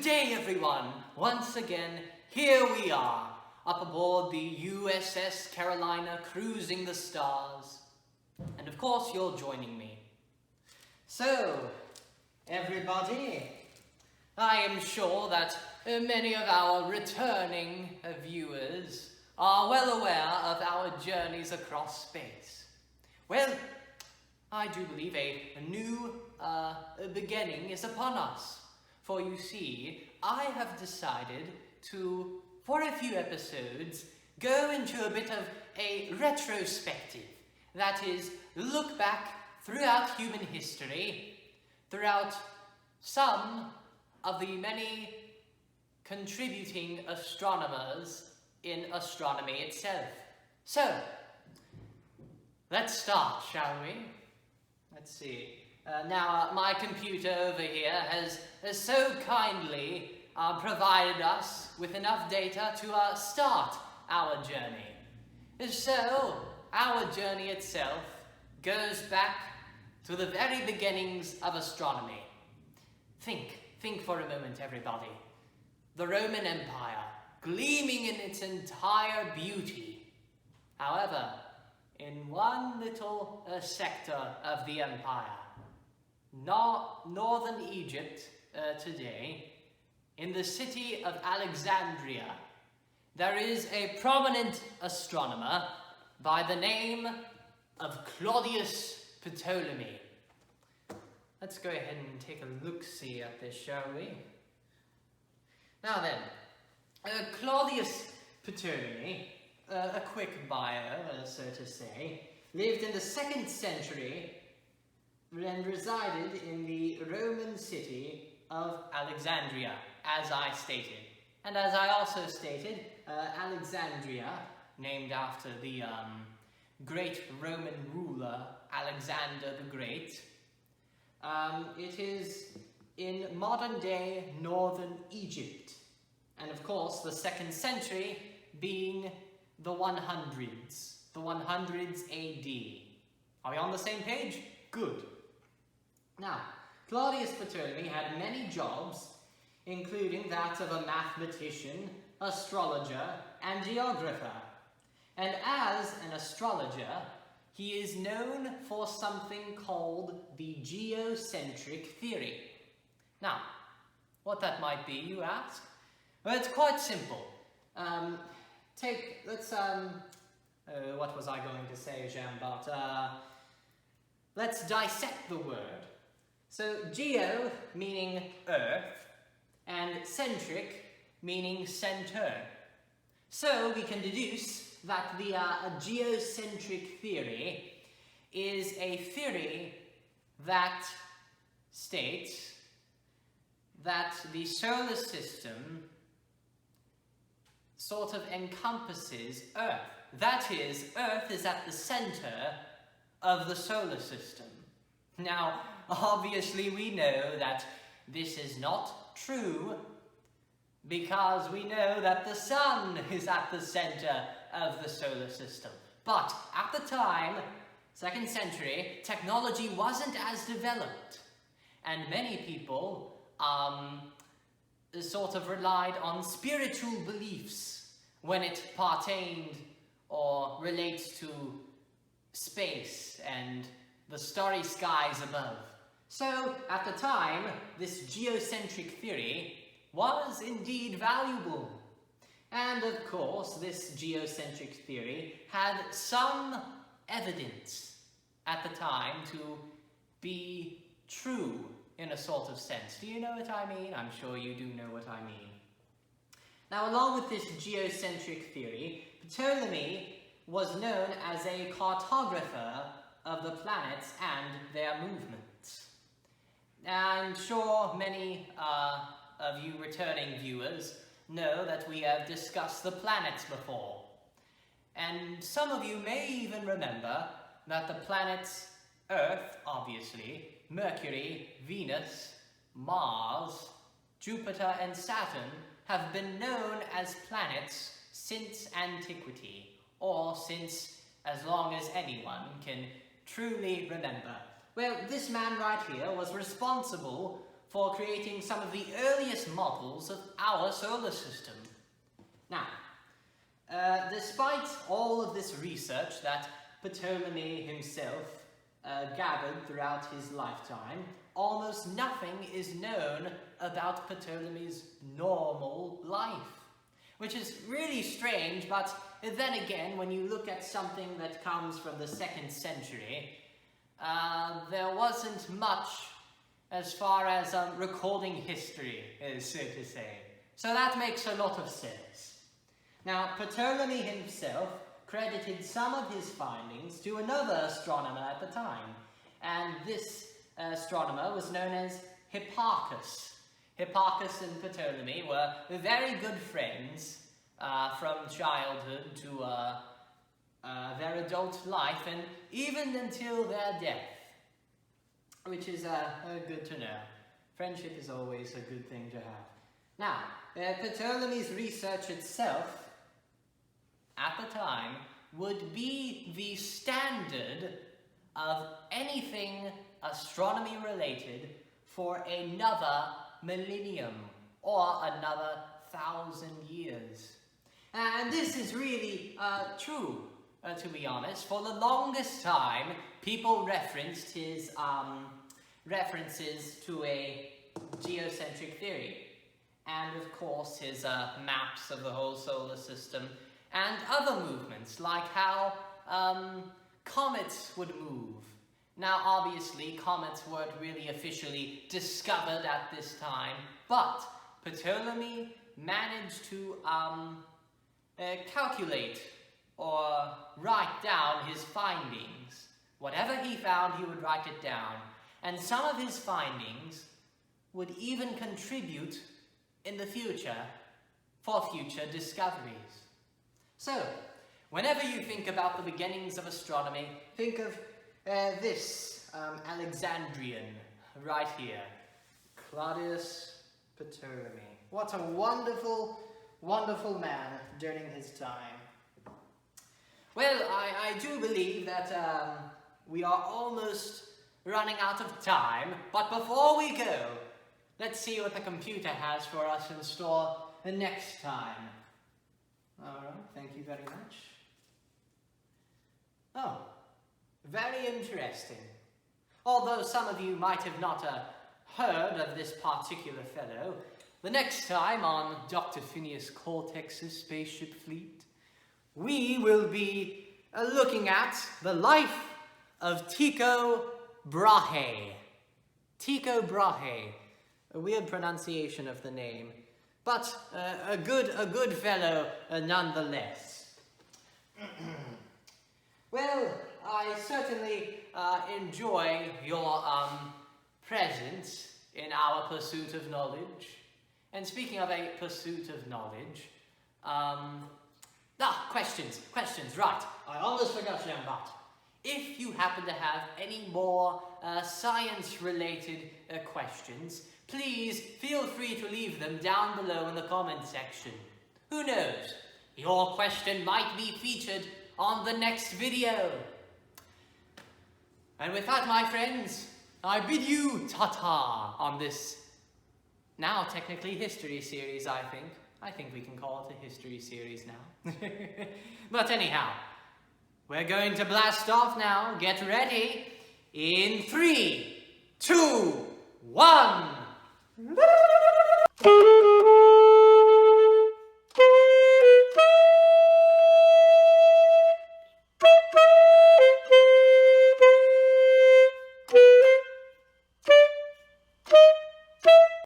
day, everyone. Once again, here we are, up aboard the USS Carolina, cruising the stars. And of course, you're joining me. So, everybody, I am sure that many of our returning viewers are well aware of our journeys across space. Well, I do believe a new beginning is upon us. For you see, I have decided to, for a few episodes, go into a bit of a retrospective. That is, look back throughout human history, throughout some of the many contributing astronomers in astronomy itself. So, let's start, shall we? Let's see. Now, my computer over here has so kindly provided us with enough data to start our journey. So, our journey itself goes back to the very beginnings of astronomy. Think for a moment, everybody. The Roman Empire, gleaming in its entire beauty. However, in one little sector of the empire, northern Egypt today, in the city of Alexandria, there is a prominent astronomer by the name of Claudius Ptolemy. Let's go ahead and take a look-see at this, shall we? Now then, Claudius Ptolemy, a quick bio, so to say, lived in the 2nd century and resided in the Roman city of Alexandria, as I stated. And as I also stated, Alexandria, named after the great Roman ruler Alexander the Great, it is in modern-day northern Egypt. And of course, the 2nd century being the 100s AD. Are we on the same page? Good. Now, Claudius Ptolemy had many jobs, including that of a mathematician, astrologer, and geographer. And as an astrologer, he is known for something called the geocentric theory. Now, what that might be, you ask? Well, it's quite simple. What was I going to say, Jean-Bart? Let's dissect the word. So, geo meaning earth, and centric meaning center. So, we can deduce that the geocentric theory is a theory that states that the solar system sort of encompasses Earth. That is, Earth is at the center of the solar system. Now, obviously we know that this is not true because we know that the sun is at the center of the solar system. But at the time, 2nd century, technology wasn't as developed, and many people sort of relied on spiritual beliefs when it pertained or relates to space and the starry skies above. So, at the time, this geocentric theory was indeed valuable. And of course, this geocentric theory had some evidence at the time to be true in a sort of sense. Do you know what I mean? I'm sure you do know what I mean. Now, along with this geocentric theory, Ptolemy was known as a cartographer of the planets and their movements. I'm sure many of you returning viewers know that we have discussed the planets before. And some of you may even remember that the planets Earth, obviously, Mercury, Venus, Mars, Jupiter, and Saturn have been known as planets since antiquity, or since as long as anyone can truly remember. Well, this man right here was responsible for creating some of the earliest models of our solar system. Now, despite all of this research that Ptolemy himself gathered throughout his lifetime, almost nothing is known about Ptolemy's normal life, which is really strange, but then again, when you look at something that comes from the 2nd century, there wasn't much as far as recording history is, so to say. So that makes a lot of sense. Now, Ptolemy himself credited some of his findings to another astronomer at the time, and this astronomer was known as Hipparchus. Hipparchus and Ptolemy were very good friends from childhood to their adult life, and even until their death, which is good to know. Friendship is always a good thing to have. Now, Ptolemy's research itself, at the time, would be the standard of anything astronomy related for another millennium or another 1,000 years. And this is really true, to be honest. For the longest time, people referenced his references to a geocentric theory, and of course his maps of the whole solar system, and other movements, like how comets would move. Now, obviously, comets weren't really officially discovered at this time, but Ptolemy managed to calculate or write down his findings. Whatever he found, he would write it down. And some of his findings would even contribute in the future for future discoveries. So, whenever you think about the beginnings of astronomy, think of this Alexandrian right here, Claudius Ptolemy. What a wonderful, wonderful man during his time. Well, I do believe that we are almost running out of time, but before we go, let's see what the computer has for us in store the next time. Alright, thank you very much. Oh, very interesting. Although some of you might have not heard of this particular fellow, the next time on Dr. Phineas Cortex's spaceship fleet, we will be looking at the life of Tycho Brahe. Tycho Brahe, a weird pronunciation of the name, but a good fellow nonetheless. Well, I certainly enjoy your presence in our pursuit of knowledge. And speaking of a pursuit of knowledge, questions, right. I almost forgot them, but if you happen to have any more science-related questions, please feel free to leave them down below in the comment section. Who knows? Your question might be featured on the next video. And with that, my friends, I bid you ta-ta on this now technically history series, I think. I think we can call it a history series now. But anyhow, we're going to blast off now. Get ready. In 3, 2, 1.